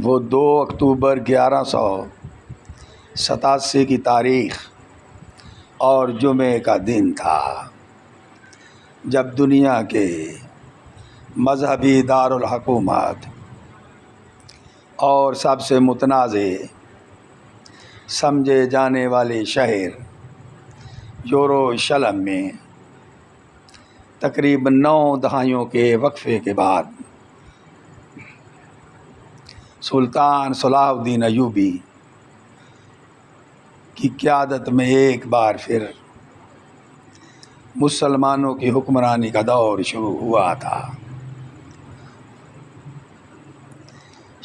وہ 2 اکتوبر 1187 کی تاریخ اور جمعے کا دن تھا جب دنیا کے مذہبی دارالحکومت اور سب سے متنازع سمجھے جانے والے شہر یروشلم میں تقریباً 9 دہائیوں کے وقفے کے بعد سلطان صلاح الدین ایوبی کی قیادت میں ایک بار پھر مسلمانوں کی حکمرانی کا دور شروع ہوا تھا۔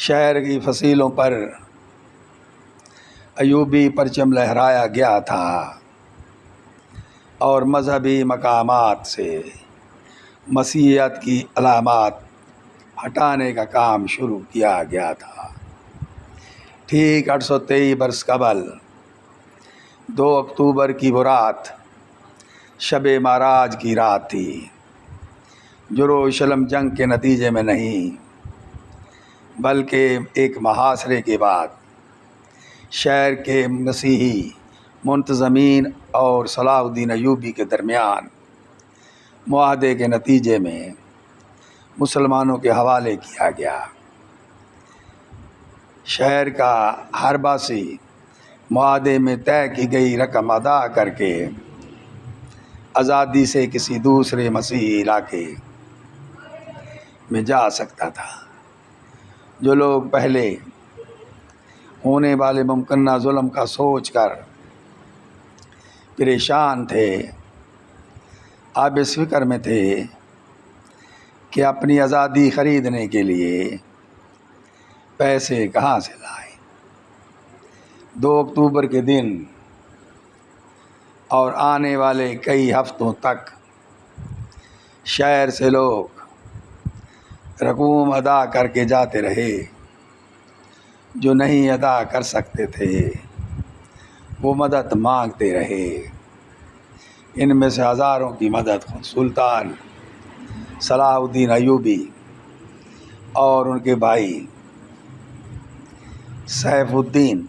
شہر کی فصیلوں پر ایوبی پرچم لہرایا گیا تھا اور مذہبی مقامات سے مسیحیت کی علامات ہٹانے کا کام شروع کیا گیا تھا۔ ٹھیک 823 برس قبل 2 اکتوبر کی وہ رات شب معراج کی رات تھی۔ یروشلم جنگ کے نتیجے میں نہیں بلکہ ایک محاصرے کے بعد شہر کے مسیحی منتظمین اور صلاح الدین ایوبی کے درمیان معاہدے کے نتیجے میں مسلمانوں کے حوالے کیا گیا۔ شہر کا ہر باسی معاہدے میں طے کی گئی رقم ادا کر کے آزادی سے کسی دوسرے مسیحی علاقے میں جا سکتا تھا۔ جو لوگ پہلے ہونے والے ممکنہ ظلم کا سوچ کر پریشان تھے، اب اس فکر میں تھے کہ اپنی آزادی خریدنے کے لیے پیسے کہاں سے لائیں۔ 2 اکتوبر کے دن اور آنے والے کئی ہفتوں تک شہر سے لوگ رقوم ادا کر کے جاتے رہے۔ جو نہیں ادا کر سکتے تھے وہ مدد مانگتے رہے۔ ان میں سے ہزاروں کی مدد خود سلطان صلاح الدین ایوبی اور ان کے بھائی سیف الدین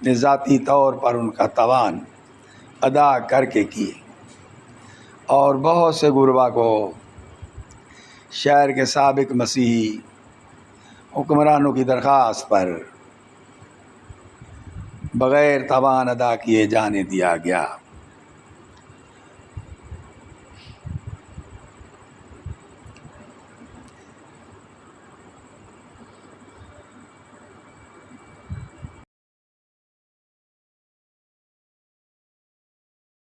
نے ذاتی طور پر ان کا تعاون ادا کر کے کی اور بہت سے غربا کو شہر کے سابق مسیحی حکمرانوں کی درخواست پر بغیر تعاون ادا کیے جانے دیا گیا۔